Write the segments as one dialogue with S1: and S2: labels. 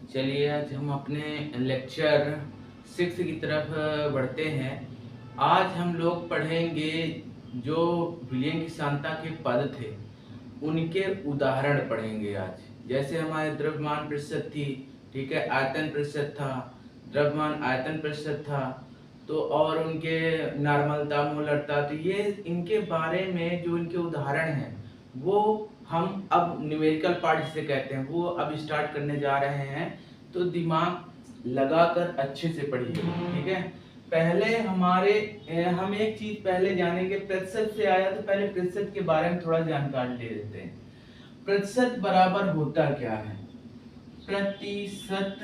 S1: चलिए आज हम अपने लेक्चर 6 की तरफ बढ़ते हैं। आज हम लोग पढ़ेंगे जो विलियम की सांता के पद थे उनके उदाहरण पढ़ेंगे आज। जैसे हमारे द्रव्यमान प्रतिशत थी, ठीक है, आयतन प्रतिशत था, द्रव्यमान आयतन प्रतिशत था, तो और उनके नॉर्मलता मोलरता, तो ये इनके बारे में जो इनके उदाहरण हैं वो हम अब न्यूमेरिकल पार्ट जिसे कहते हैं वो अब स्टार्ट करने जा रहे हैं। तो दिमाग लगाकर अच्छे से पढ़िए, ठीक है। पहले हम एक चीज पहले जानेंगे, प्रतिशत से आया तो पहले प्रतिशत के बारे में थोड़ा जानकारी ले लेते हैं। प्रतिशत बराबर होता क्या है? प्रतिशत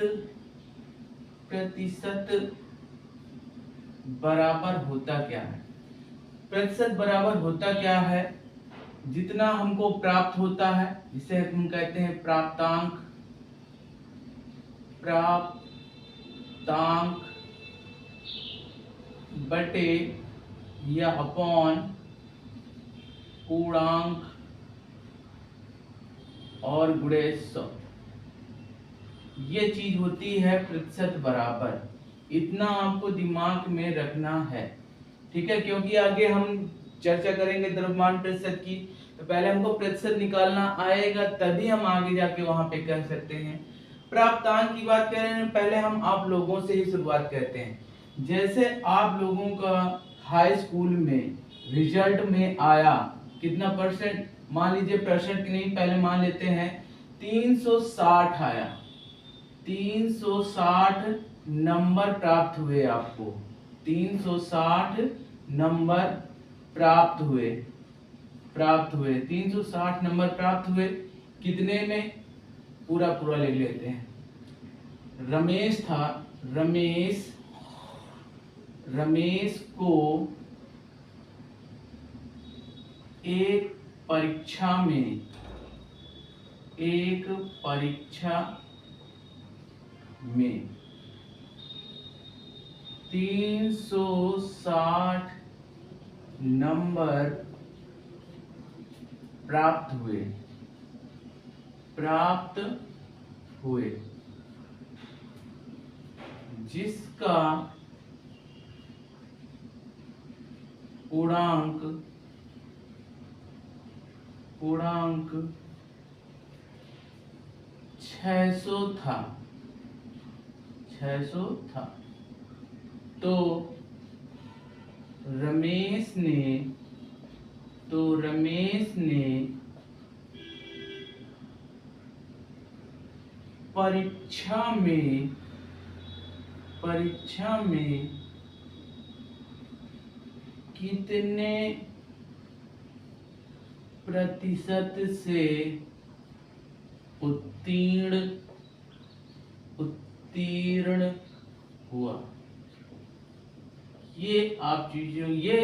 S1: बराबर होता क्या है? प्रतिशत बराबर होता क्या है? जितना हमको प्राप्त होता है, जिसे हम कहते हैं प्राप्तांक बटे या अपॉन पूर्णांक और गुणे 100, ये चीज होती है प्रतिशत बराबर। इतना आपको दिमाग में रखना है, ठीक है, क्योंकि आगे हम चर्चा करेंगे द्रव्यमान प्रतिशत की, तो पहले हमको प्रतिशत निकालना आएगा तभी हम आगे जाके वहां पे कह सकते हैं। प्राप्तांक की बात करें, पहले हम आप लोगों से ही शुरुआत करते हैं। जैसे आप लोगों का हाई स्कूल में रिजल्ट में आया कितना परसेंट, मान लीजिए परसेंट नहीं, पहले मान लेते हैं 360 आया, 360 नंबर प्राप्त हुए आपको, 360 नंबर प्राप्त हुए 360 नंबर प्राप्त हुए। कितने में? पूरा पूरा ले लेते हैं। रमेश था, रमेश को एक परीक्षा में 360 नंबर प्राप्त हुए, जिसका पूर्णांक 600 था, तो रमेश ने परीक्षा में कितने प्रतिशत से उत्तीर्ण हुआ। ये आप चीजों, ये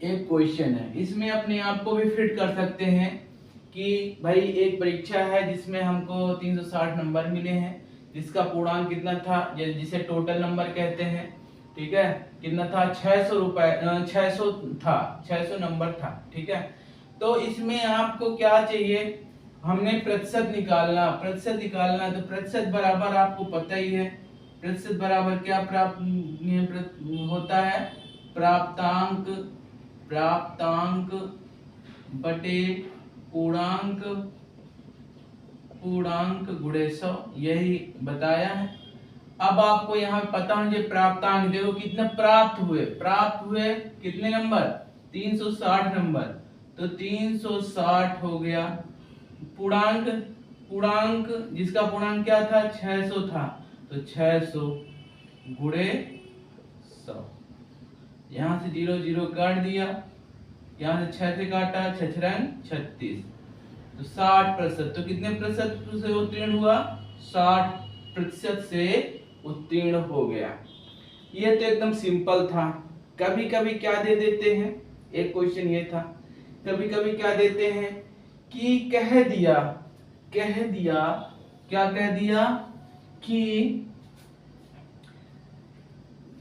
S1: एक क्वेश्चन है, इसमें अपने आप को भी फिट कर सकते हैं कि भाई एक परीक्षा है जिसमें हमको 360 नंबर मिले हैं, जिसका पूर्णांक कितना था, जिसे टोटल नंबर कहते हैं, ठीक है, कितना था 600 नंबर था, ठीक है। तो इसमें आपको क्या चाहिए, हमने प्रतिशत निकालना, तो प्रतिशत बराबर आपको पता ही है, प्रतिशत बराबर क्या प्राप्त होता है, प्राप्तांक बटे पूर्णांक गुणे 100, यही बताया है। अब आपको यहाँ पता होंगे प्राप्तांक, देखो कितने प्राप्त हुए कितने नंबर, 360 नंबर, तो 360 हो गया। पूर्णांक जिसका पूर्णांक क्या था, 600 था, तो 600 गुणे 100, यहाँ से 0 0 काट दिया, यहाँ से 6 से काटा, 6 36, तो 60%, तो कितने प्रतिशत से उत्तीर्ण हुआ, 60% से उत्तीर्ण हो गया। ये तो एकदम सिंपल था। कभी कभी क्या दे देते हैं, एक क्वेश्चन ये था, कभी कभी क्या देते हैं कि कह दिया क्या कह दिया कि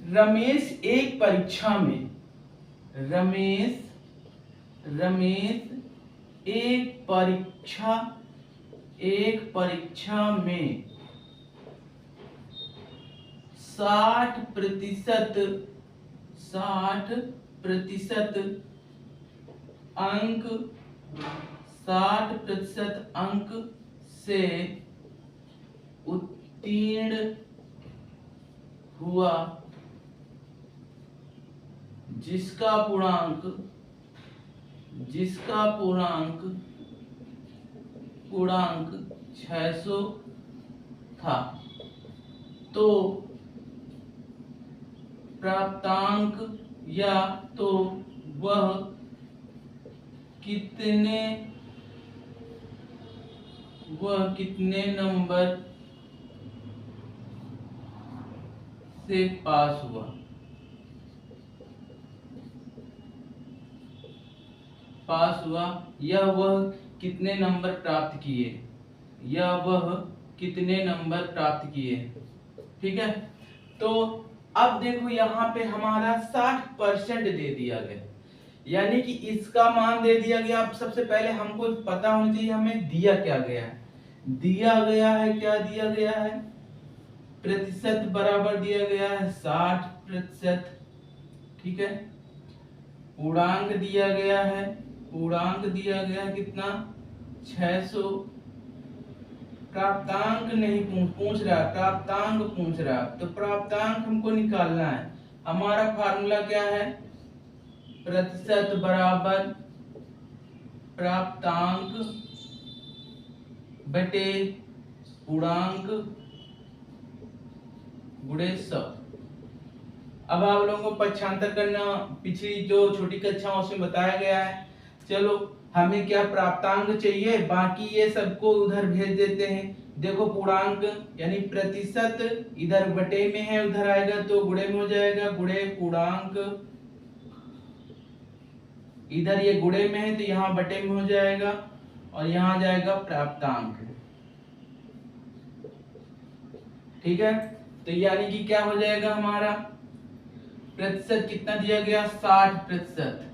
S1: रमेश एक परीक्षा में एक परीक्षा में 60% अंक 60% अंक से उत्तीर्ण हुआ, जिसका पूर्णांक 600 था, तो प्राप्तांक या तो वह कितने नंबर से पास हुआ। या वह कितने नंबर प्राप्त किए। ठीक है, तो अब देखो यहाँ पे हमारा 60% दे दिया गया, यानी कि इसका मान दे दिया गया। अब सबसे पहले हमको पता होना चाहिए हमें दिया क्या गया है। क्या दिया गया है, प्रतिशत बराबर दिया गया है 60%। ठीक है, पूर्णांक दिया गया है कितना, 600। प्राप्तांक नहीं पूछ रहा, प्राप्तांक पूछ रहा, तो प्राप्तांक हमको निकालना है। हमारा फार्मूला क्या है, प्रतिशत बराबर प्राप्तांक बटे पूर्णांक गुणे 100। अब आप लोगों को पक्षांतर करना पिछली जो छोटी कक्षा उसमें बताया गया है। चलो, हमें क्या प्राप्तांक चाहिए, बाकी ये सबको उधर भेज देते हैं। देखो, पूर्णांक यानी प्रतिशत इधर बटे में है, उधर आएगा तो गुणे में हो जाएगा, गुणे पूर्णांक। इधर ये गुणे में है तो यहाँ बटे में हो जाएगा, और यहाँ जाएगा प्राप्तांक। ठीक है, तो यानी कि क्या हो जाएगा हमारा, प्रतिशत कितना दिया गया, 60%।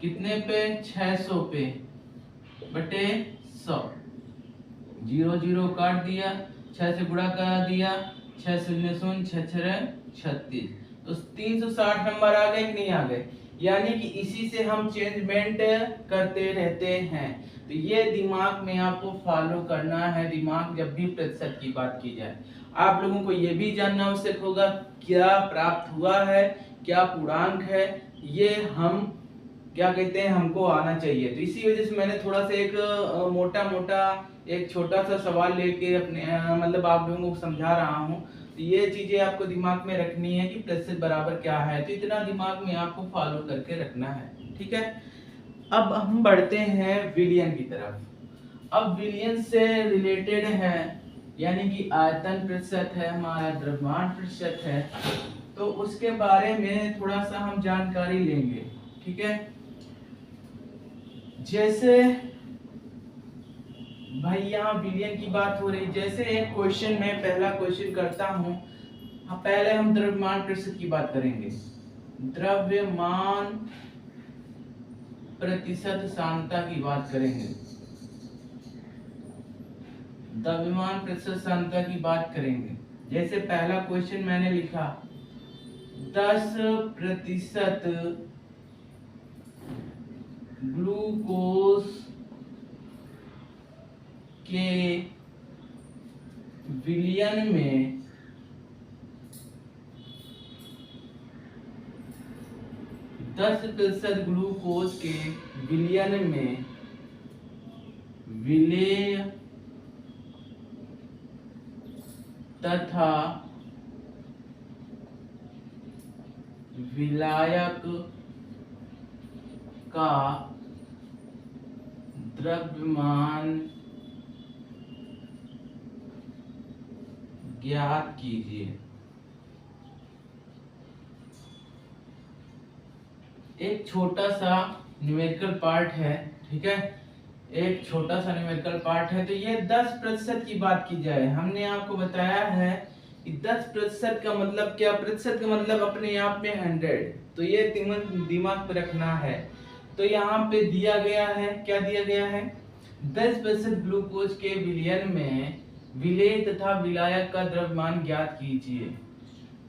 S1: कितने पे, 600 पे, बटे 100। 0 0 काट दिया, 6 से गुणा कर दिया, 6 0 0 6 6 36, तो 360 नंबर आ गए कि नहीं आ गए। यानी कि इसी से हम चेंजमेंट करते रहते हैं। तो ये दिमाग में आपको फॉलो करना है, दिमाग जब भी प्रतिशत की बात की जाए। आप लोगों को ये भी जानना आवश्यक होगा क्या प्राप्त हुआ है, क्या पूर्णांक है, ये हम क्या कहते हैं, हमको आना चाहिए। तो इसी वजह से मैंने थोड़ा सा एक मोटा एक छोटा सा सवाल लेके अपने मतलब आप लोगों को समझा रहा हूँ। तो ये चीजें आपको दिमाग में रखनी है कि प्रतिशत बराबर क्या है, तो इतना दिमाग में आपको फॉलो करके रखना है। ठीक है, अब हम बढ़ते हैं विलियन की तरफ। अब विलियन से रिलेटेड है, यानी कि आयतन प्रतिशत है हमारा, द्रव्यमान प्रतिशत है, तो उसके बारे में थोड़ा सा हम जानकारी लेंगे। ठीक है, जैसे भाई यहाँ विलियन की बात हो रही, जैसे एक क्वेश्चन में पहला क्वेश्चन करता हूँ। पहले हम द्रव्यमान प्रतिशत की बात करेंगे। द्रव्यमान प्रतिशत सांद्रता की बात करेंगे। द्रव्यमान प्रतिशत सांद्रता की बात करेंगे। जैसे पहला क्वेश्चन मैंने लिखा, 10% ग्लूकोज के विलयन में 10% ग्लूकोज के विलयन में विलेय तथा विलायक का द्रव्यमान ज्ञात कीजिए। एक छोटा सा न्यूमेरिकल पार्ट है, ठीक है, एक छोटा सा न्यूमेरिकल पार्ट है। तो ये 10% की बात की जाए, हमने आपको बताया है कि 10% का मतलब क्या, प्रतिशत का मतलब अपने आप में 100, तो ये दिमाग पे रखना है। तो यहाँ पे दिया गया है, क्या दिया गया है, 10% ग्लूकोज के विलयन में विलेय तथा विलायक का द्रव्यमान ज्ञात कीजिए।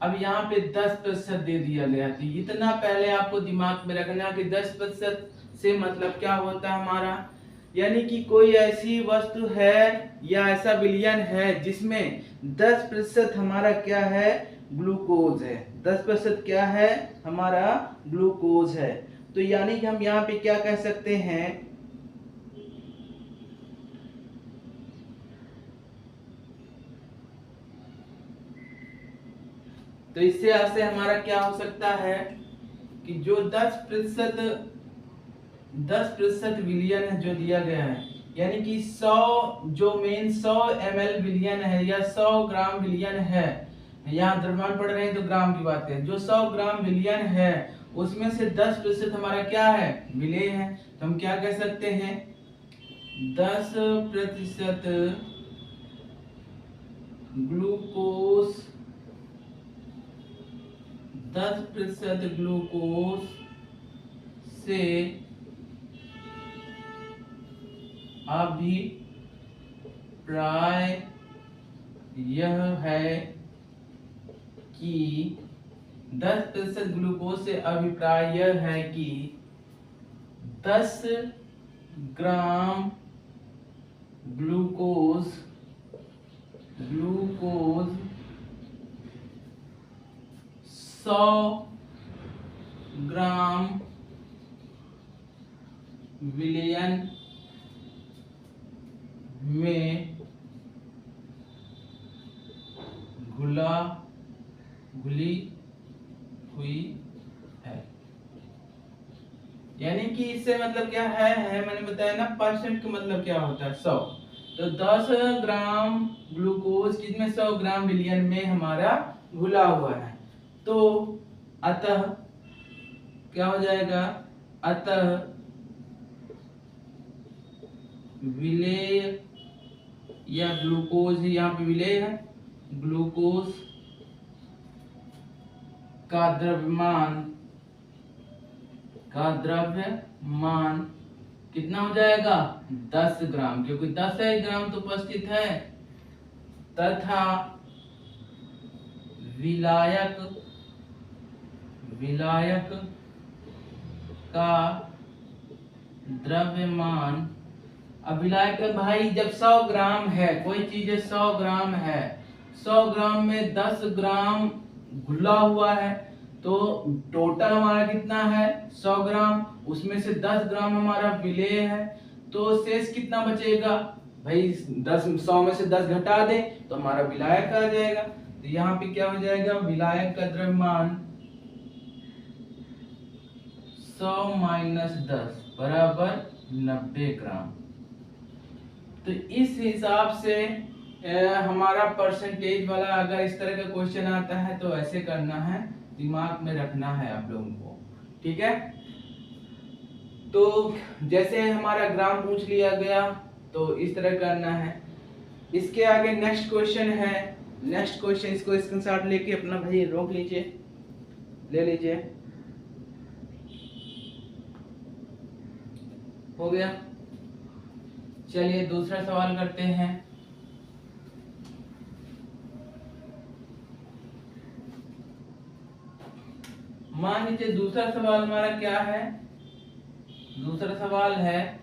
S1: अब यहाँ पे 10% दे दिया गया, तो इतना पहले आपको दिमाग में रखना कि 10% से मतलब क्या होता है हमारा, यानी कि कोई ऐसी वस्तु है या ऐसा विलयन है जिसमें 10% हमारा क्या है, ग्लूकोज है। 10% क्या है हमारा, ग्लूकोज है। तो यानी कि हम यहाँ पे क्या कह सकते हैं, तो इससे ऐसे हमारा क्या हो सकता है कि जो 10% विलियन है जो दिया गया है, यानी कि 100 जो मेन 100 ml विलियन है या 100 ग्राम विलियन है, यहाँ द्रव्यमान पढ़ रहे हैं तो ग्राम की बात है, जो 100 ग्राम विलियन है उसमें से 10% हमारा क्या है, विलेय है। तो हम क्या कह सकते हैं, 10% ग्लूकोज 10% ग्लूकोज से अभिप्राय यह है कि 10% ग्लूकोज से अभिप्राय यह है कि 10 ग्राम ग्लूकोज 100 ग्राम विलयन में घुली हुई है। यानी कि इससे मतलब क्या है मैंने बताया ना, परसेंट का मतलब क्या होता है, 100। तो 10 ग्राम ग्लूकोज कितने 100 ग्राम विलयन में हमारा घुला हुआ है। तो अतः क्या हो जाएगा, अतः विलेय या ग्लूकोज, यहाँ पे विलेय है, ग्लूकोज का द्रव्यमान कितना हो जाएगा, 10 ग्राम, क्योंकि 10 ग्राम तो उपस्थित है, तथा विलायक का द्रव्यमान। अब विलायक भाई जब 100 ग्राम है, कोई चीज 100 ग्राम है, 100 ग्राम में 10 ग्राम घुला हुआ है, तो टोटल हमारा कितना है 100 ग्राम, उसमें से 10 ग्राम हमारा विलेय है, तो शेष कितना बचेगा भाई, 100 में से 10 घटा दे तो हमारा विलायक आ जाएगा। तो यहाँ पे क्या हो जाएगा, विलायक का द्रव्यमान 100 माइनस 10 बराबर 90 ग्राम। तो इस हिसाब से हमारा परसेंटेज वाला अगर इस तरह का क्वेश्चन आता है तो ऐसे करना है, दिमाग में रखना है आप लोगों को, ठीक है। तो जैसे हमारा ग्राम पूछ लिया गया तो इस तरह करना है। इसके आगे नेक्स्ट क्वेश्चन है, नेक्स्ट क्वेश्चन, इसको स्क्रीनशॉट लेके अपना भाई रोक लीजिए, ले लीजिए, हो गया। चलिए दूसरा सवाल करते हैं। मान लीजिए दूसरा सवाल हमारा क्या है, दूसरा सवाल है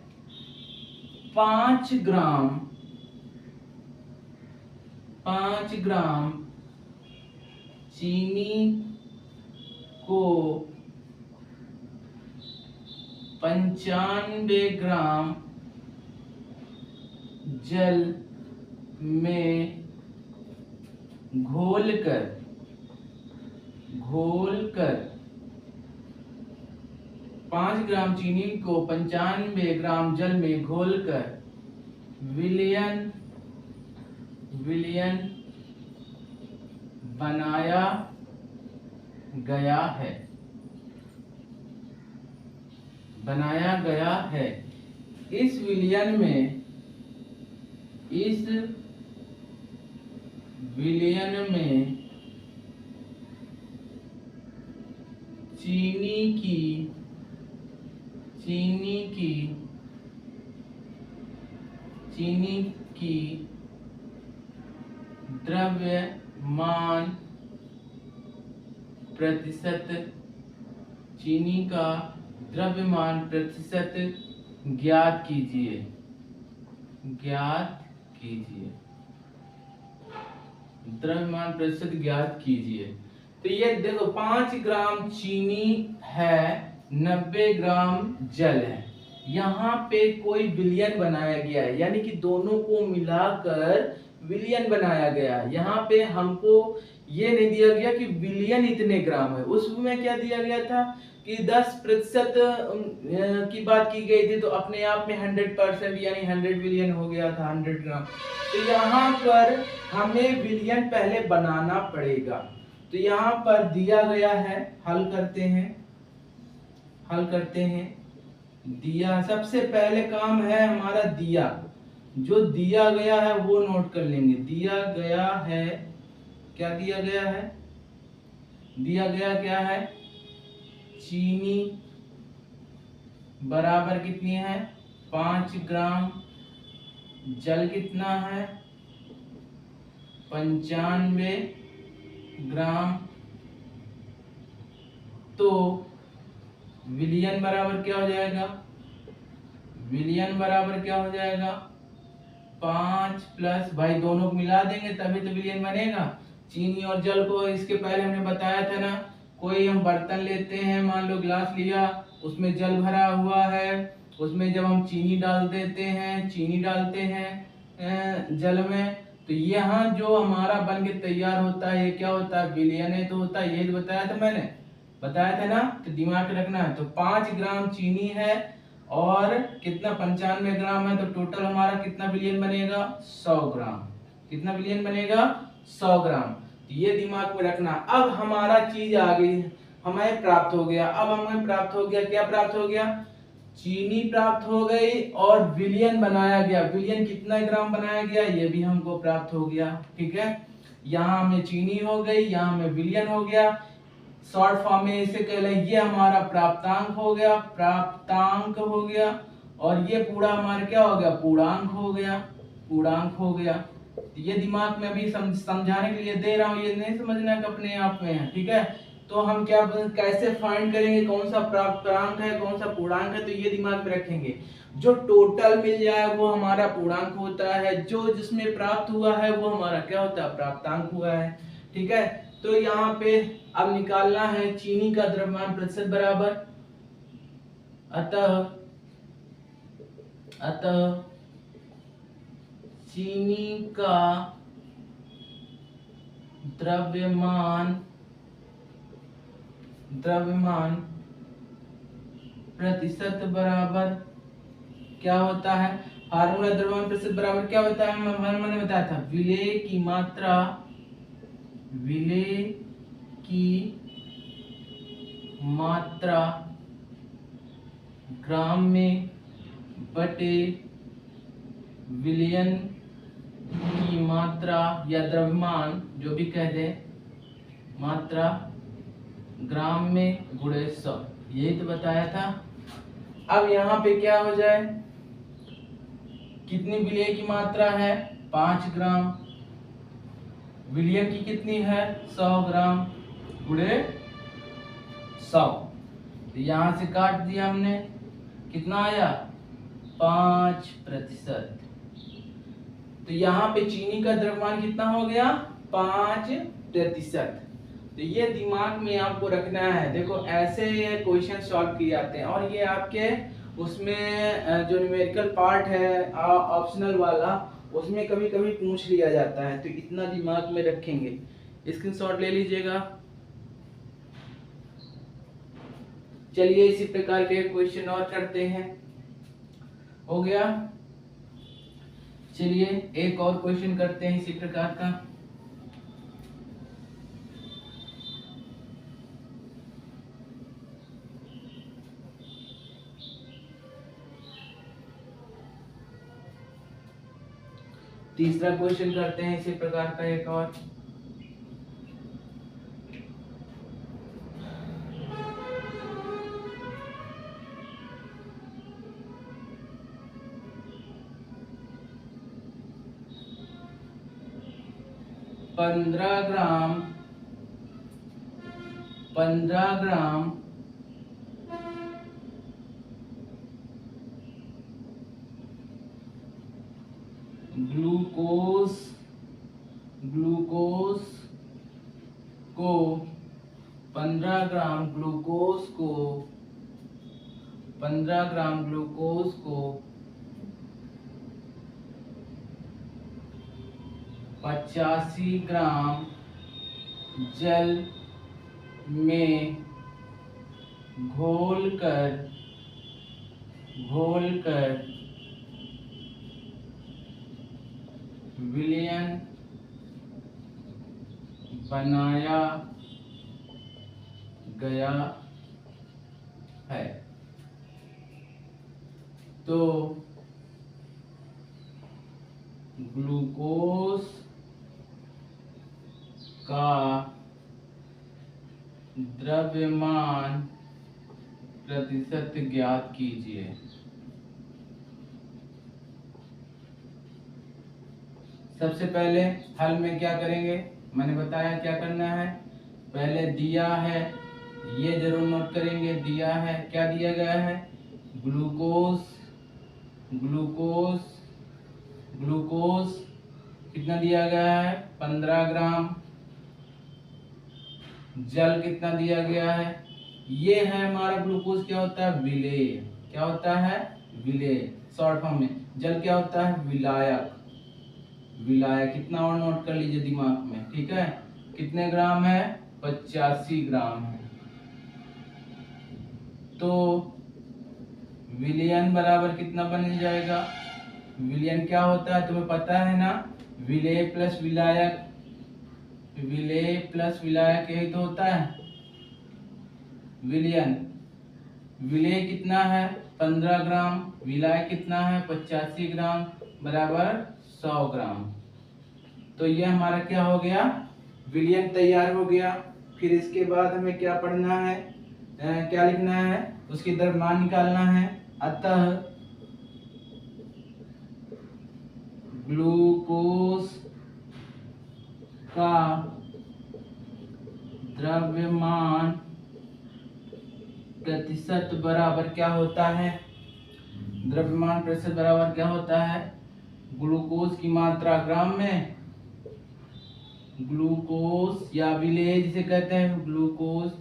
S1: 5 ग्राम चीनी को 95 ग्राम जल में घोलकर 5 ग्राम चीनी को 95 ग्राम जल में घोलकर विलयन बनाया गया है। इस विलयन में चीनी की चीनी की द्रव्यमान प्रतिशत, चीनी का द्रव्यमान प्रतिशत ज्ञात कीजिए, ज्ञात कीजिए, द्रव्यमान प्रतिशत ज्ञात कीजिए। तो ये देखो 5 ग्राम चीनी है, 90 ग्राम जल है, यहाँ पे कोई विलयन बनाया गया है, यानी कि दोनों को मिलाकर विलयन बनाया गया है। यहाँ पे हमको ये नहीं दिया गया कि विलयन इतने ग्राम है, उसमें क्या दिया गया था कि 10% की बात की गई थी, तो अपने आप में 100% यानी 100 विलियन हो गया था 100 ग्राम। तो यहाँ पर हमें विलयन पहले बनाना पड़ेगा। तो यहाँ पर दिया गया है, हल करते हैं, हल करते हैं। दिया, सबसे पहले काम है हमारा दिया, जो दिया गया है वो नोट कर लेंगे। दिया गया है, क्या दिया गया है? दिया गया क्या है? चीनी बराबर कितनी है? 5 ग्राम, जल कितना है? 95 ग्राम। तो विलयन बराबर क्या हो जाएगा? विलयन बराबर क्या हो जाएगा? 5 प्लस, भाई दोनों को मिला देंगे तभी तो विलयन बनेगा। चीनी और जल को इसके पहले हमने बताया था ना, कोई हम बर्तन लेते हैं, मान लो ग्लास लिया, उसमें जल भरा हुआ है, उसमें जब हम चीनी डाल देते हैं, चीनी डालते हैं जल में, तो यहाँ जो हमारा बन के तैयार होता है ये क्या होता है? विलयन है तो होता है, यही तो बताया था मैंने, बताया था ना, तो दिमाग में रखना है। तो 5 ग्राम चीनी है और कितना? 95 ग्राम है, तो टोटल हमारा कितना विलयन बनेगा? 100 ग्राम। कितना विलयन बनेगा? 100 ग्राम। तो ये दिमाग में रखना। अब हमारा चीज आ गई, हमें प्राप्त हो गया। अब हमें प्राप्त हो गया, क्या प्राप्त हो गया? चीनी प्राप्त हो गई और विलयन बनाया गया। विलयन कितना ग्राम बनाया गया ये भी हमको प्राप्त हो गया। ठीक है, यहाँ हमें चीनी हो गई, यहाँ हमें विलयन हो गया। शॉर्ट फॉर्म में इसे कह लें, ये हमारा प्राप्तांक हो गया, प्राप्तांक हो गया, और ये पूरा हमारा क्या हो गया? पूर्णांक हो गया, पूर्णांक हो गया। ये दिमाग में अभी समझाने के लिए दे रहा हूँ, ये नहीं समझना कि अपने आप में है। ठीक है, तो हम क्या कैसे फाइंड करेंगे कौन सा प्राप्तांक है कौन सा पूर्णांक है? तो ये दिमाग में रखेंगे, जो टोटल मिल जाए वो हमारा पूर्णांक होता है, जो जिसमें प्राप्त हुआ है वो हमारा क्या होता है? प्राप्तांक हुआ है। ठीक है, तो यहाँ पे अब निकालना है चीनी का द्रव्यमान प्रतिशत बराबर, अतः चीनी का द्रव्यमान प्रतिशत बराबर क्या होता है? फार्मूला द्रव्यमान प्रतिशत बराबर क्या होता है? मैंने बताया था, विलेय की मात्रा, विलेय की मात्रा ग्राम में बटे विलयन की मात्रा या द्रव्यमान, जो भी कह दे, मात्रा ग्राम में गुणे 100, यही तो बताया था। अब यहाँ पे क्या हो जाए? कितनी विलय की मात्रा है? 5 ग्राम। विलयन की कितनी है? 100 ग्राम गुणे 100। तो यहाँ से काट दिया हमने, कितना आया? 5%। तो यहाँ पे चीनी का द्रव्यमान कितना हो गया? 5%। तो ये दिमाग में आपको रखना है। देखो ऐसे ये क्वेश्चन सॉल्व किए जाते हैं, और ये आपके उसमें जो न्यूमेरिकल पार्ट है ऑप्शनल वाला, उसमें कभी कभी पूछ लिया जाता है, तो इतना दिमाग में रखेंगे। स्क्रीनशॉट ले लीजिएगा। चलिए इसी प्रकार के क्वेश्चन और करते हैं। हो गया, चलिए एक और क्वेश्चन करते हैं इसी प्रकार का। तीसरा क्वेश्चन करते हैं इसी प्रकार का एक और। 15 ग्राम ग्लूकोज को 15 ग्राम ग्लूकोज को 85 ग्राम जल में घोलकर विलयन बनाया गया है। तो ग्लूकोज का द्रव्यमान प्रतिशत ज्ञात कीजिए। सबसे पहले हल में क्या करेंगे, मैंने बताया क्या करना है। पहले दिया है, ये जरूर नोट करेंगे, दिया है, क्या दिया गया है, ग्लूकोज कितना दिया गया है, 15 ग्राम। जल कितना दिया गया है, ये है हमारा ग्लूकोज क्या होता है, विलेय। क्या होता है, विलेय। शॉर्ट फॉर्म में जल क्या होता है, विलायक। कितना और नोट कर लीजिए दिमाग में, ठीक है। कितने ग्राम है, 85 ग्राम है। तो विलयन बराबर कितना बन जाएगा, विलयन क्या होता है तुम्हें पता है ना, विलेय प्लस विलायक यही तो होता है विलयन। विलेय कितना है 15 ग्राम, विलायक कितना है 85 ग्राम बराबर 100 ग्राम। तो ये हमारा क्या हो गया, विलयन तैयार हो गया। फिर इसके बाद हमें क्या पढ़ना है, क्या लिखना है, उसकी द्रव्यमान निकालना है। अतः ग्लूकोज का द्रव्यमान प्रतिशत बराबर क्या होता है, द्रव्यमान प्रतिशत बराबर क्या होता है, ग्लूकोज की मात्रा ग्राम में, ग्लूकोज या विलेय जिसे कहते हैं, ग्लूकोज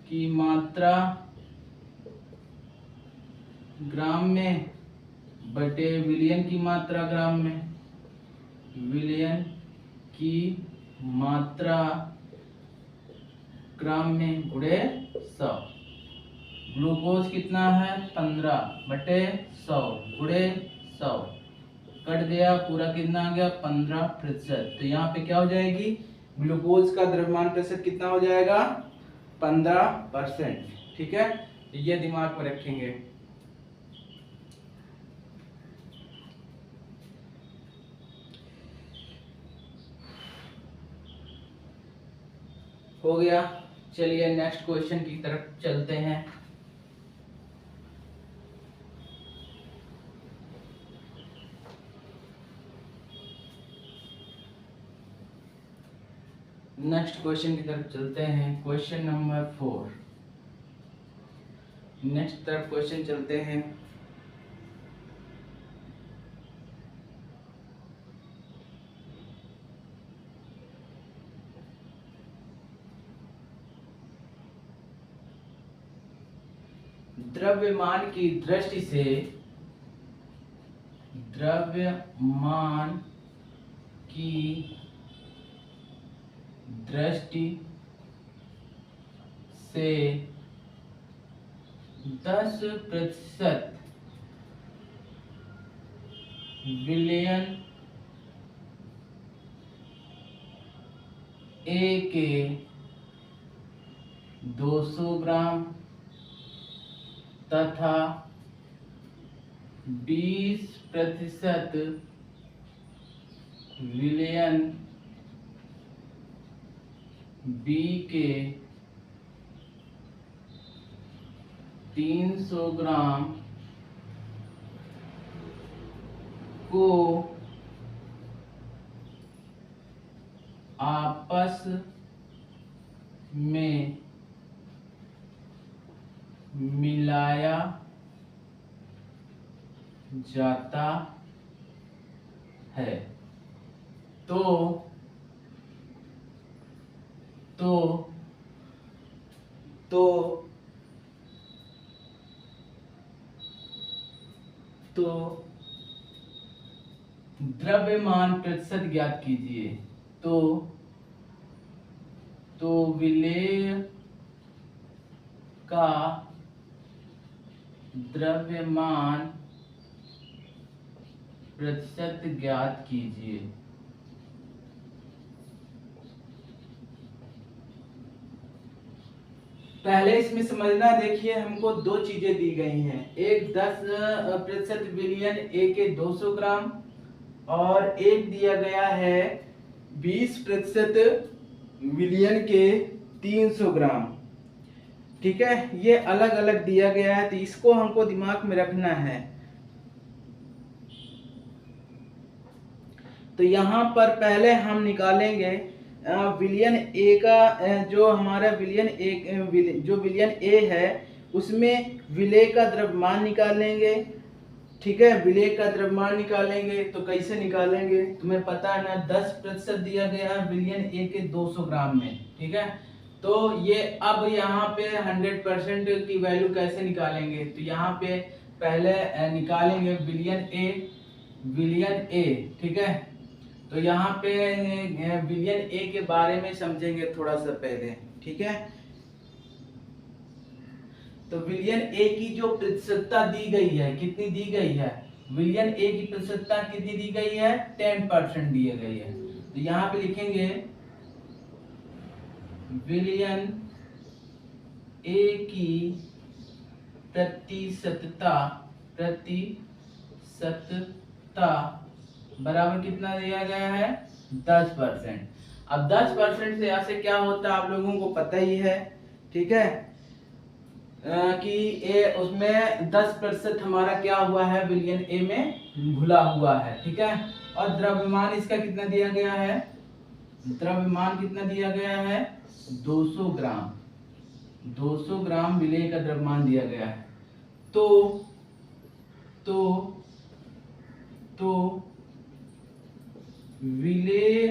S1: की मात्रा ग्राम में बटे विलयन की मात्रा ग्राम में, विलयन की मात्रा ग्राम में गुणे 100। ग्लूकोज कितना है 15 बटे 100 गुणे 100, कट गया पूरा, कितना आ गया 15%। तो यहाँ पे क्या हो जाएगी, ग्लूकोज का द्रव्यमान प्रतिशत कितना हो जाएगा 15%, ठीक है। ये दिमाग में रखेंगे। हो गया, चलिए नेक्स्ट क्वेश्चन की तरफ चलते हैं। नेक्स्ट क्वेश्चन की तरफ चलते हैं, क्वेश्चन नंबर 4। नेक्स्ट तरफ क्वेश्चन चलते हैं। द्रव्यमान की दृष्टि से से 10% विलयन ए के 200 ग्राम तथा 20% विलयन बी के 300 ग्राम को आपस में मिलाया जाता है। तो द्रव्यमान प्रतिशत ज्ञात कीजिए। तो विलेय का द्रव्यमान प्रतिशत ज्ञात कीजिए। पहले इसमें समझना, देखिए हमको दो चीजें दी गई हैं, एक 10% विलयन ए के 200 ग्राम और एक दिया गया है 20% विलयन के 300 ग्राम। ठीक है, ये अलग अलग दिया गया है, तो इसको हमको दिमाग में रखना है। तो यहाँ पर पहले हम निकालेंगे विलयन ए का, जो हमारा विलयन ए, जो विलयन ए है उसमें विलेय का द्रव्यमान निकालेंगे। ठीक है, विलेय का द्रव्यमान निकालेंगे तो कैसे निकालेंगे, तुम्हें पता है ना, 10% दिया गया है विलयन ए के 200 ग्राम में। ठीक है, तो ये अब यहाँ पे 100% की वैल्यू कैसे निकालेंगे, तो यहाँ पे पहले निकालेंगे विलयन ए। ठीक है, तो यहाँ पे विलयन ए के बारे में समझेंगे थोड़ा सा पहले। ठीक है, तो विलयन ए की जो प्रतिशतता दी गई है, कितनी दी गई है, विलयन ए की प्रतिशतता कितनी दी गई है, 10% दी गई है। तो यहाँ पे लिखेंगे विलयन ए की प्रतिशतता बराबर कितना दिया गया है, 10%। अब 10% से ऐसे क्या होता है आप लोगों को पता ही है। ठीक है, कि उसमें 10% हमारा क्या हुआ है, विलयन ए में घुला हुआ है। ठीक है, और द्रव्यमान इसका कितना दिया गया है, द्रव्यमान कितना दिया गया है, 200 ग्राम। 200 ग्राम विलेय का द्रव्यमान दिया गया है। तो विलेय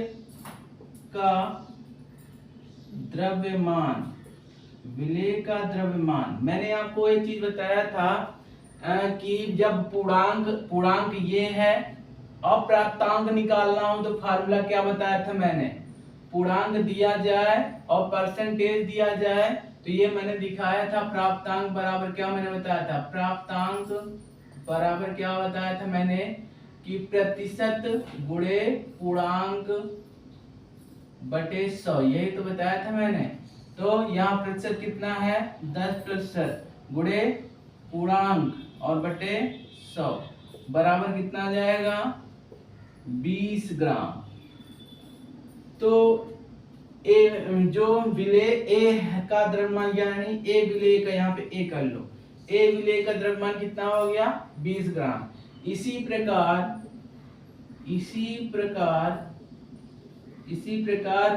S1: का द्रव्यमान, विलेय का द्रव्यमान, मैंने आपको एक चीज बताया था कि जब पूर्णांक ये है और प्राप्तांक निकालना हो तो फार्मूला क्या बताया था मैंने, पूर्णांक दिया जाए और परसेंटेज दिया जाए, तो ये मैंने दिखाया था। प्राप्तांक बराबर क्या मैंने बताया था, प्राप्तांक बराबर क्या बताया था मैंने, कि प्रतिशत गुणे पूर्णांक बटे 100, यही तो बताया था मैंने। तो यहाँ प्रतिशत कितना है, 10% गुणे पूर्णांक और बटे 100 बराबर कितना आ जाएगा, 20 ग्राम। तो जो विलेय ए का द्रव्यमान, यानी ए विलेय का, यहाँ पे ए कर लो, ए विलेय का द्रव्यमान कितना हो गया, 20 ग्राम। इसी प्रकार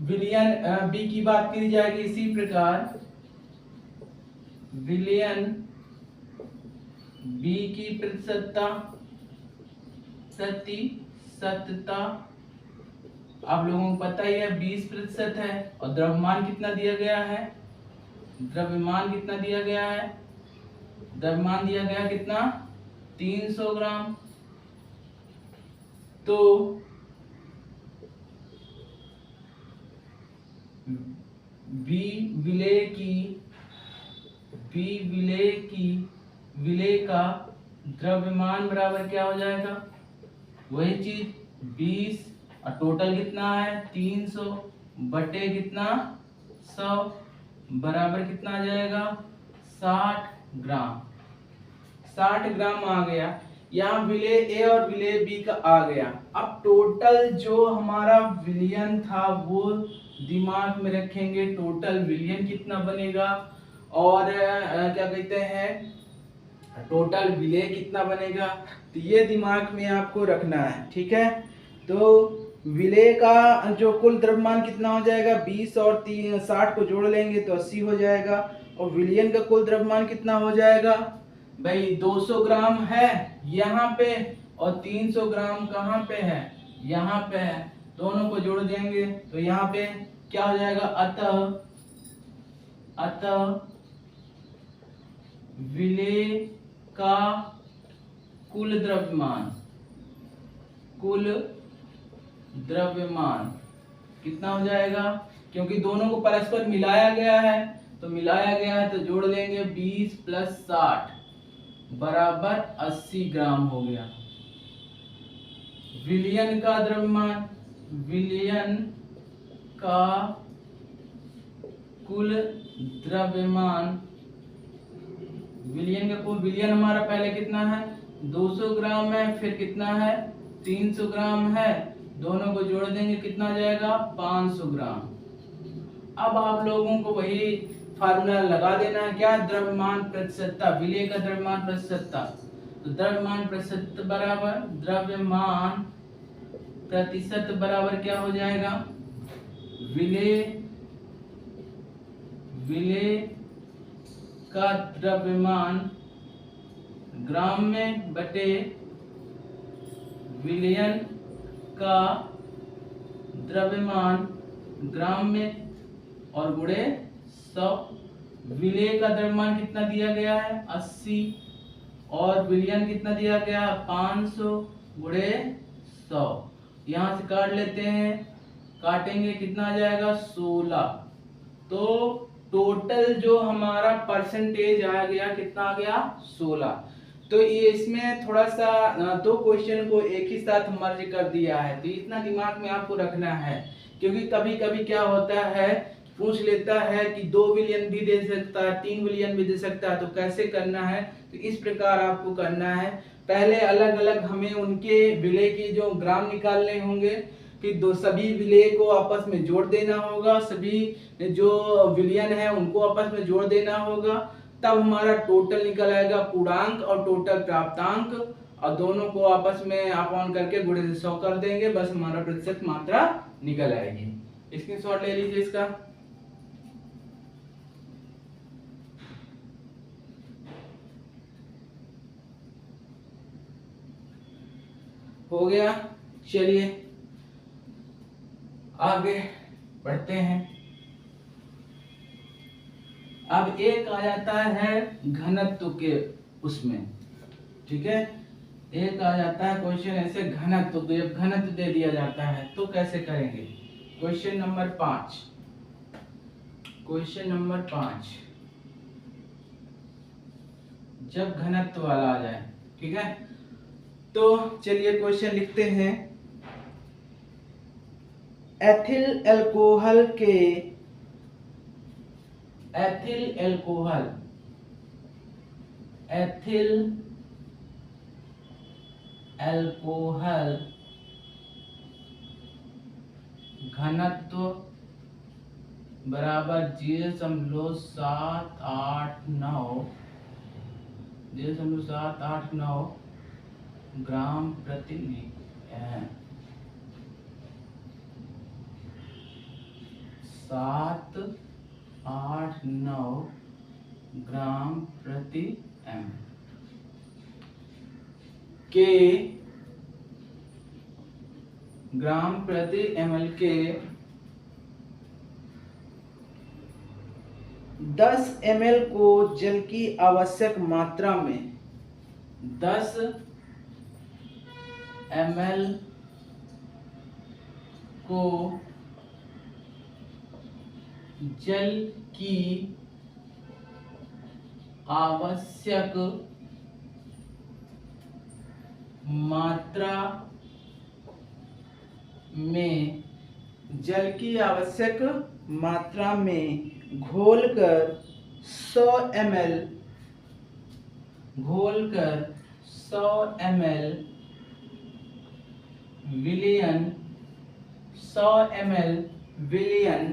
S1: विलयन बी की बात की जाएगी। इसी प्रकार विलयन बी की प्रतिशतता आप लोगों को पता ही है 20% है, और द्रव्यमान कितना दिया गया है, द्रव्यमान कितना दिया गया है, द्रव्यमान दिया गया कितना, 300 ग्राम। तो विलेय का द्रव्यमान बराबर क्या हो जाएगा, वही चीज 20 और टोटल कितना है 300 बटे कितना 100 बराबर कितना आ जाएगा 60 ग्राम। 60 ग्राम आ गया। यहाँ विलेय ए और विलेय बी का आ गया। अब टोटल जो हमारा विलयन था वो दिमाग में रखेंगे, टोटल विलयन कितना बनेगा और क्या कहते हैं टोटल विलेय कितना बनेगा, तो ये दिमाग में आपको रखना है। ठीक है, तो
S2: विलेय का जो कुल द्रव्यमान कितना हो जाएगा, 20 और 60 को जोड़ लेंगे तो 80 हो जाएगा। और विलियन का कुल द्रव्यमान कितना हो जाएगा भाई, 200 ग्राम है यहाँ पे और 300 ग्राम कहाँ पे है, यहाँ पे है। दोनों को जोड़ देंगे तो यहाँ पे क्या हो जाएगा, अतः विलेय का कुल द्रव्यमान कितना हो जाएगा, क्योंकि दोनों को परस्पर मिलाया गया है तो जोड़ लेंगे 20 + 60 बराबर 80 ग्राम हो गया। विलियन का कुल द्रव्यमान, विलियन हमारा पहले कितना है, 200 ग्राम है, फिर कितना है 300 ग्राम है। दोनों को जोड़ देंगे कितना जाएगा, 500 ग्राम। अब आप लोगों को वही फार्मूला लगा देना है, क्या, द्रव्यमान प्रतिशतता, विलेय का द्रव्यमान प्रतिशतता। तो द्रव्यमान प्रतिशत बराबर द्रव्यमान प्रतिशत बराबर क्या हो जाएगा, विलेय का द्रव्यमान ग्राम में बटे विलियन का द्रव्यमान ग्राम में और गुणे 100। विलेय का द्रव्यमान कितना दिया गया है, 80 और विलियन कितना दिया गया, 500 गुणे 100। यहाँ से काट लेते हैं, काटेंगे कितना आ जाएगा, 16। तो टोटल जो हमारा परसेंटेज आ गया, कितना आ गया, 16। तो ये इसमें थोड़ा सा 2 क्वेश्चन को एक ही साथ मर्ज कर दिया है, तो इतना दिमाग में आपको रखना है, क्योंकि कभी कभी क्या होता है, पूछ लेता है कि 2 विलियन भी दे सकता है, 3 विलियन भी दे सकता है, तो कैसे करना है, तो इस प्रकार आपको करना है। पहले अलग अलग हमें उनके विलेय के जो ग्राम निकालने होंगे, फिर सभी विलेय को आपस में जोड़ देना होगा, सभी जो विलियन है उनको आपस में जोड़ देना होगा, तब हमारा टोटल निकल आएगा, पूर्णांक और टोटल प्राप्तांक, और दोनों को आपस में अपॉन करके गुणे से 100 कर देंगे, बस हमारा प्रतिशत मात्रा निकल आएगी। स्क्रीनशॉट ले लीजिए इसका। हो गया, चलिए आगे बढ़ते हैं। अब एक आ जाता है घनत्व के उसमें, ठीक है, एक आ जाता है क्वेश्चन ऐसे घनत्व, तो जब घनत्व दे दिया जाता है तो कैसे करेंगे। क्वेश्चन नंबर 5, जब घनत्व वाला आ जाए, ठीक है, तो चलिए क्वेश्चन लिखते हैं। एथिल अल्कोहल घनत्व बराबर 0.789 ग्राम प्रति लीटर, 789 ग्राम प्रति एम के ग्राम प्रति ml के 10 ml को जल की आवश्यक मात्रा में 10 ml को जल की आवश्यक मात्रा में घोलकर 100 ml विलियन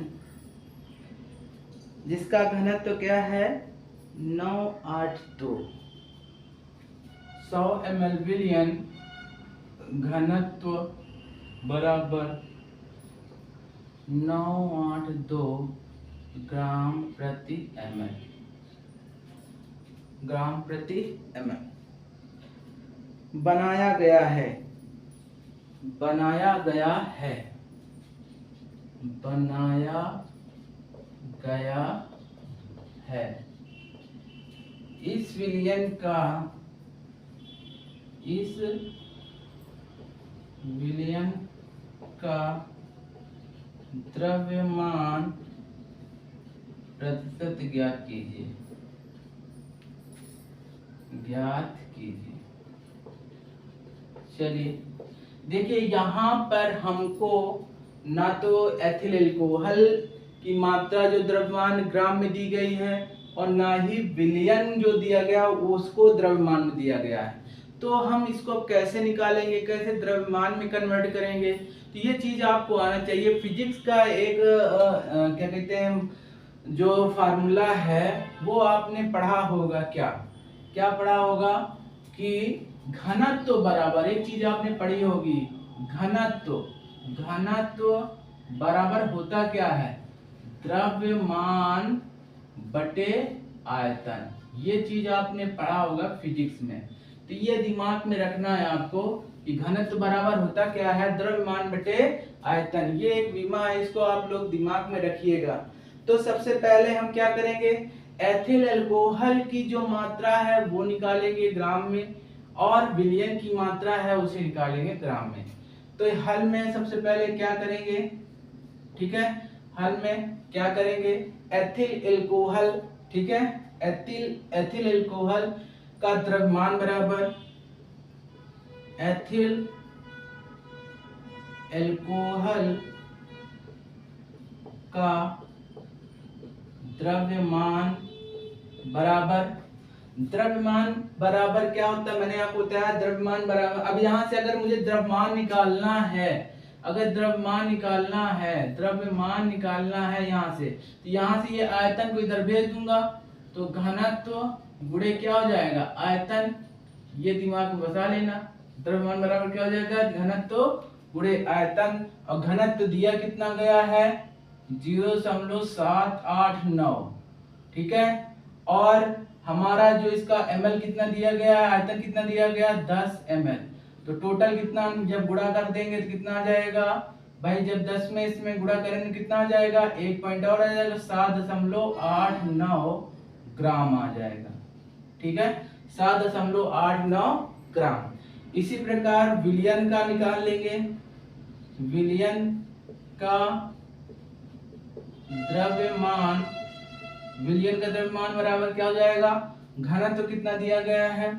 S2: जिसका घनत्व क्या है 982, 100 ml विलियन घनत्व बराबर 982 ग्राम प्रति ml, ग्राम प्रति ml बनाया गया है, बनाया गया है, बनाया गया है। इस विलयन का, इस विलयन का द्रव्यमान प्रतिशत ज्ञात कीजिए, ज्ञात कीजिए। चलिए देखिए, यहाँ पर हमको ना तो एथिल अल्कोहल की मात्रा जो द्रव्यमान ग्राम में दी गई है और ना ही विलयन जो दिया गया उसको द्रव्यमान में दिया गया है। तो हम इसको कैसे निकालेंगे, कैसे द्रव्यमान में कन्वर्ट करेंगे? तो ये चीज आपको आना चाहिए। फिजिक्स का एक क्या कहते हैं जो फार्मूला है वो आपने पढ़ा होगा। क्या क्या पढ़ा होगा कि घनत्व बराबर, एक चीज आपने पढ़ी होगी, घनत्व, घनत्व बराबर होता क्या है? द्रव्यमान बटे आयतन। ये चीज आपने पढ़ा होगा फिजिक्स में। तो ये दिमाग में रखना है आपको कि घनत्व बराबर होता क्या है? द्रव्यमान बटे आयतन। ये एक विमा है, इसको आप लोग दिमाग में रखिएगा। तो सबसे पहले हम क्या करेंगे, एथिल अल्कोहल की जो मात्रा है वो निकालेंगे ग्राम में, और विलयन की मात्रा है उसे निकालेंगे ग्राम में। तो हल में सबसे पहले क्या करेंगे, ठीक है, हल में क्या करेंगे, एथिल अल्कोहल, ठीक है, एथिल अल्कोहल का द्रव्यमान बराबर एथिल अल्कोहल का द्रव्यमान बराबर, द्रव्यमान बराबर क्या होता है, मैंने आपको बताया द्रव्यमान बराबर। अब यहाँ से अगर मुझे द्रव्यमान निकालना है, अगर द्रव्यमान निकालना है, द्रव्यमान निकालना है यहाँ से, तो यहाँ से ये आयतन को इधर भेज दूंगा, तो घनत्व गुणे क्या हो जाएगा, आयतन। ये दिमाग में बसा लेना, द्रव्यमान बराबर क्या हो जाएगा, घनत्व गुणे आयतन। और घनत्व दिया कितना गया है, 0.789, ठीक है। और हमारा जो इसका ml कितना दिया गया है, आयतन कितना दिया गया, 10 ml। तो टोटल कितना जब गुणा कर देंगे तो कितना आ जाएगा भाई, जब 10 में इसमें गुणा करेंगे कितना आ जाएगा, एक पॉइंट और आ जाएगा, 7.89 ग्राम आ जाएगा, ठीक है, 7.89 ग्राम। इसी प्रकार विलयन का निकाल लेंगे, विलयन का द्रव्यमान, विलयन का द्रव्यमान बराबर क्या हो जाएगा, घनत्व तो कितना दिया गया है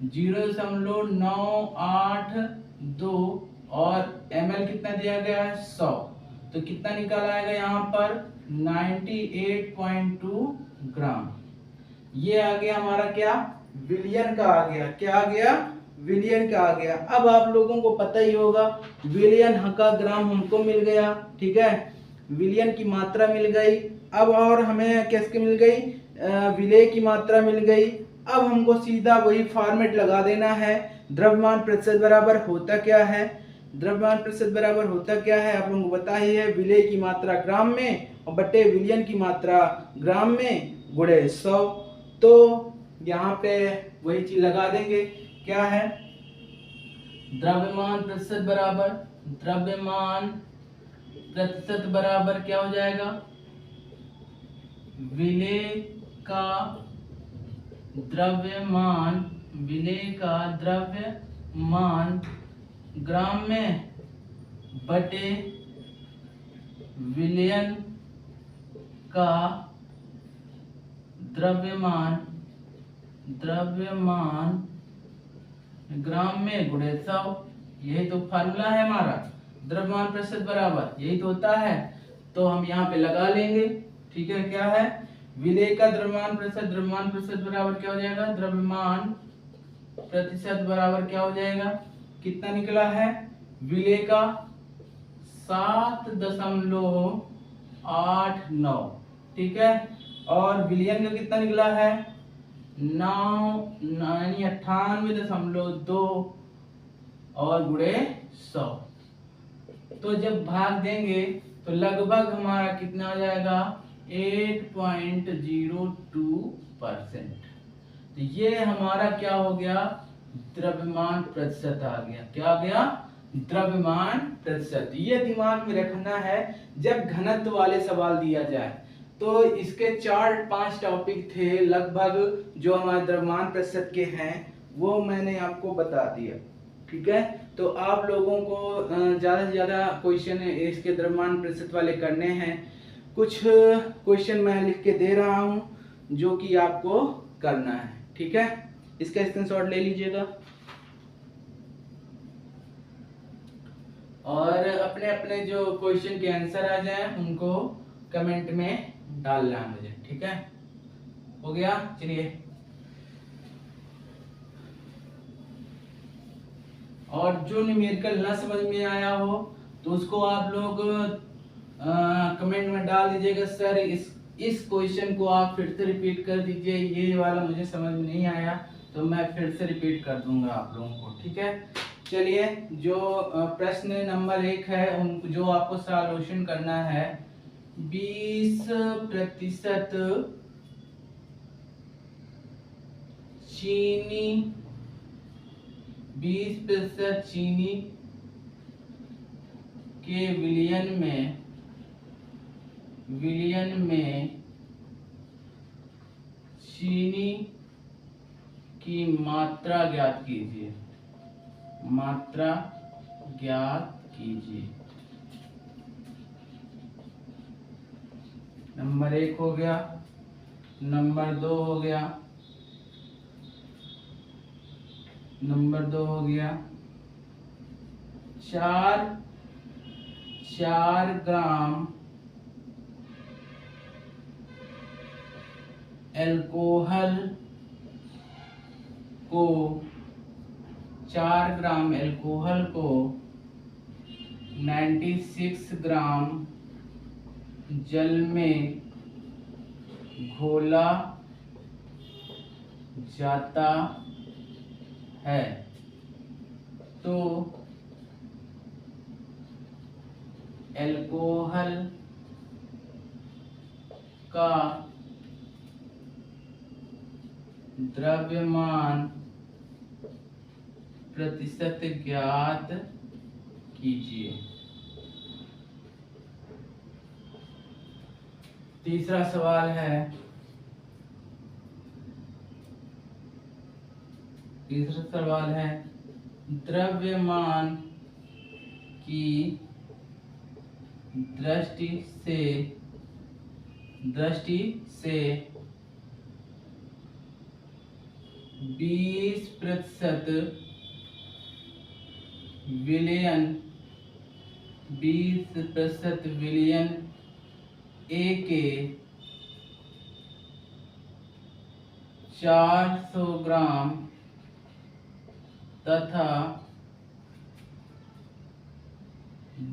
S2: 0.982 और ml कितना दिया गया है 100, तो कितना निकाल आएगा यहाँ पर 98.2 ग्राम। ये आ गया हमारा क्या, विलयन का आ गया, क्या आ गया, विलयन का आ गया। अब आप लोगों को पता ही होगा विलयन का ग्राम हमको मिल गया, ठीक है, विलयन की मात्रा मिल गई। अब और हमें किसकी मिल गई, विलय की मात्रा मिल गई। अब हमको सीधा वही फॉर्मेट लगा देना है, द्रव्यमान प्रतिशत बराबर होता क्या है, द्रव्यमान प्रतिशत बराबर होता क्या है आप लोगों को पता ही है, विलय की मात्रा ग्राम में और बटे विलयन की मात्रा ग्राम में गुणे 100। तो यहाँ पे वही चीज लगा देंगे, क्या है, द्रव्यमान प्रतिशत बराबर, द्रव्यमान प्रतिशत बराबर क्या हो जाएगा, विलय का द्रव्यमान, विलय का द्रव्यमान ग्राम में बटे विलयन का द्रव्यमान, द्रव्यमान ग्राम में गुणे 100। यही तो फार्मूला है हमारा, द्रव्यमान प्रतिशत बराबर यही तो होता है। तो हम यहाँ पे लगा लेंगे, ठीक है, क्या है, विलय का द्रव्यमान प्रतिशत, द्रव्यमान प्रतिशत बराबर क्या हो जाएगा, द्रव्यमान प्रतिशत बराबर क्या हो जाएगा, कितना निकला है, विलय का 7.89, ठीक है, और विलयन का कितना निकला है 98.2 और गुणे 100। तो जब भाग देंगे तो लगभग हमारा कितना हो जाएगा 8.02%। तो ये हमारा क्या हो गया, द्रव्यमान प्रतिशत आ गया। क्या आ गया, द्रव्यमान प्रतिशत। ये दिमाग में रखना है जब घनत्व वाले सवाल दिया जाए। तो इसके 4-5 टॉपिक थे लगभग जो हमारे द्रव्यमान प्रतिशत के हैं, वो मैंने आपको बता दिया। ठीक है, तो आप लोगों को ज़्यादा से ज़्यादा क्वेश्चन इसके द्रव्यमान प्रतिशत वाले करने हैं। कुछ क्वेश्चन मैं लिख के दे रहा हूँ जो कि आपको करना है। ठीक है, इसका स्क्रीनशॉट ले लीजिएगा और अपने अपने जो क्वेश्चन के आंसर आ जाए उनको कमेंट में डालना है मुझे। ठीक है, हो गया। चलिए, और जो न्यूमेरिकल ना समझ में आया हो तो उसको आप लोग कमेंट में डाल दीजिएगा, सर इस क्वेश्चन को आप फिर से रिपीट कर दीजिए, ये वाला मुझे समझ में नहीं आया, तो मैं फिर से रिपीट कर दूंगा आप लोगों को। ठीक है, चलिए, जो प्रश्न नंबर 1 है जो आपको सॉल्यूशन करना है, 20% चीनी 20% चीनी के विलयन में चीनी की मात्रा ज्ञात कीजिए। मात्रा ज्ञात कीजिए। नंबर 1 हो गया, नंबर 2 हो गया, नंबर 2 हो गया 4 ग्राम अल्कोहल को 4 ग्राम अल्कोहल को 96 ग्राम जल में घोला जाता है तो अल्कोहल का द्रव्यमान प्रतिशत ज्ञात कीजिए। तीसरा सवाल है, द्रव्यमान की दृष्टि से 20% विलयन ए के 400 ग्राम तथा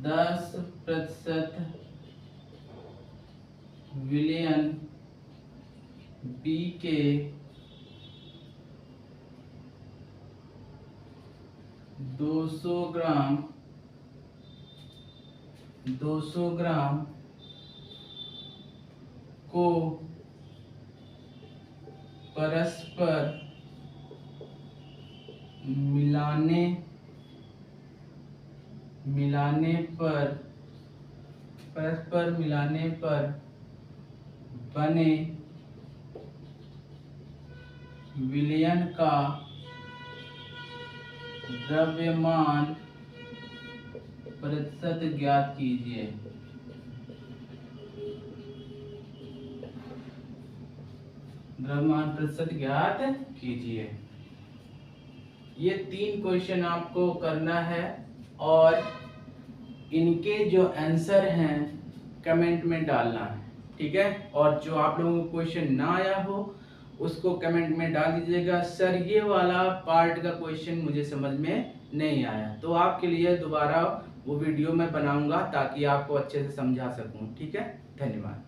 S2: 10% विलयन बी के 200 ग्राम को परस्पर मिलाने पर बने विलयन का द्रव्यमान प्रतिशत ज्ञात कीजिए। द्रव्यमान प्रतिशत ज्ञात कीजिए। ये 3 क्वेश्चन आपको करना है और इनके जो आंसर हैं कमेंट में डालना है। ठीक है, और जो आप लोगों को क्वेश्चन ना आया हो उसको कमेंट में डाल दीजिएगा, सर ये वाला पार्ट का क्वेश्चन मुझे समझ में नहीं आया। तो आपके लिए दोबारा वो वीडियो मैं बनाऊंगा ताकि आपको अच्छे से समझा सकूं। ठीक है, धन्यवाद।